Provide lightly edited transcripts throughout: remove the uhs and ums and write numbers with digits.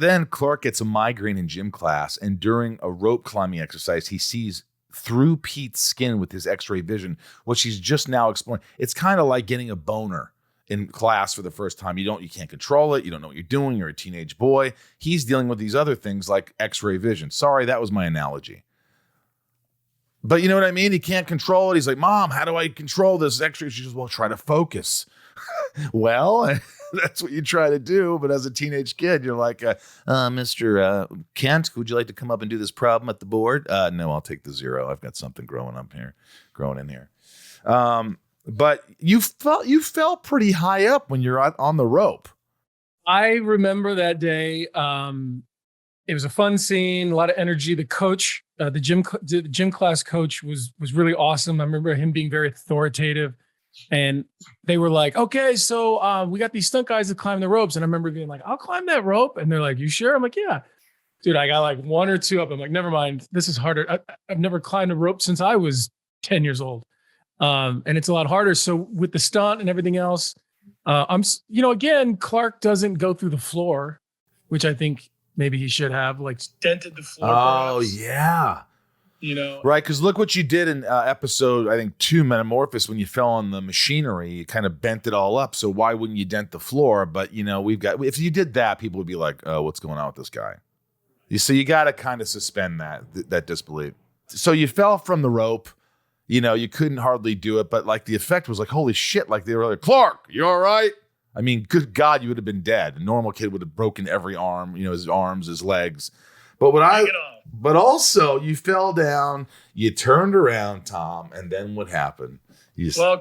then Clark gets a migraine in gym class, and during a rope climbing exercise, he sees through Pete's skin with his x-ray vision, which he's just now exploring. It's kind of like getting a boner in class for the first time. You can't control it. You don't know what you're doing. You're a teenage boy. He's dealing with these other things like x-ray vision. Sorry, that was my analogy. But you know what I mean? He can't control it. He's like, Mom, how do I control this x-ray? She says, well, try to focus. Well, that's what you try to do. But as a teenage kid, you're like, Mr. Kent, would you like to come up and do this problem at the board? No, I'll take the 0. I've got something growing in here. But you felt pretty high up when you're on the rope. I remember that day. It was a fun scene, a lot of energy. The coach, the gym class coach was really awesome. I remember him being very authoritative, and they were like, okay, so we got these stunt guys that climb the ropes. And I remember being like, I'll climb that rope. And they're like, you sure? I'm like, yeah, dude, I got like 1 or 2 up. I'm like, never mind. This is harder. I've never climbed a rope since I was 10 years old. And it's a lot harder. So with the stunt and everything else, again, Clark doesn't go through the floor, which I think maybe he should have, like, dented the floor. Oh, perhaps. Yeah. Right. Because look what you did in episode, I think, 2, Metamorphosis, when you fell on the machinery, you kind of bent it all up. So why wouldn't you dent the floor? But, if you did that, people would be like, oh, what's going on with this guy? So you got to kind of suspend that disbelief. So you fell from the rope. You couldn't hardly do it, but like the effect was like, holy shit. Like they were like, Clark, you all right? I mean, good God, you would have been dead. A normal kid would have broken every arm, his arms, his legs. But also you fell down, you turned around, Tom, and then what happened?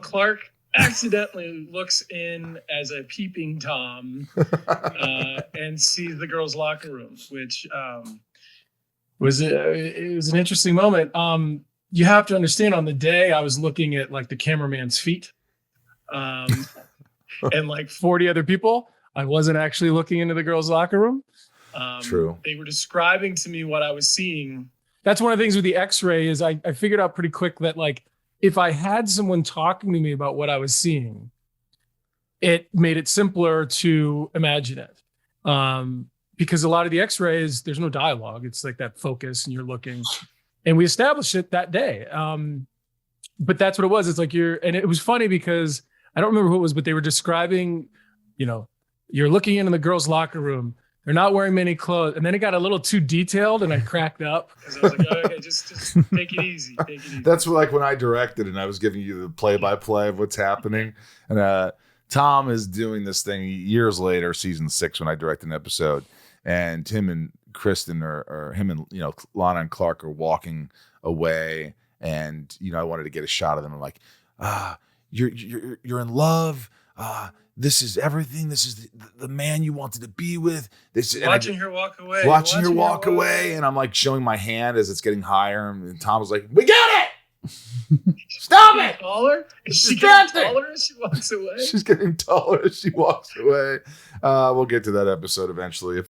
Clark accidentally looks in as a peeping Tom and sees the girls' locker room, which was an interesting moment. You have to understand, on the day I was looking at like the cameraman's feet and like 40 other people. I wasn't actually looking into the girls' locker room. True. They were describing to me what I was seeing. That's one of the things with the x-ray is I figured out pretty quick that like if I had someone talking to me about what I was seeing, it made it simpler to imagine it. Because a lot of the x-rays, there's no dialogue. It's like that focus and you're looking. And we established it that day. But that's what it was. It's like and it was funny because I don't remember who it was, but they were describing, you're looking into the girls' locker room. They're not wearing many clothes. And then it got a little too detailed and I cracked up. Because I was like, okay, just take it easy. That's like when I directed and I was giving you the play-by-play of what's happening. And Tom is doing this thing years later, season 6, when I directed an episode. And him and Kristen or him and Lana and Clark are walking away, and I wanted to get a shot of them. I'm like, you're in love. This is everything. This is the man you wanted to be with. Watching her walk away. Watching her walk away, and I'm like showing my hand as it's getting higher, and Tom was like, "We get it! Stop it!" Taller? Is she getting taller as she walks away? She's getting taller as she walks away. We'll get to that episode eventually.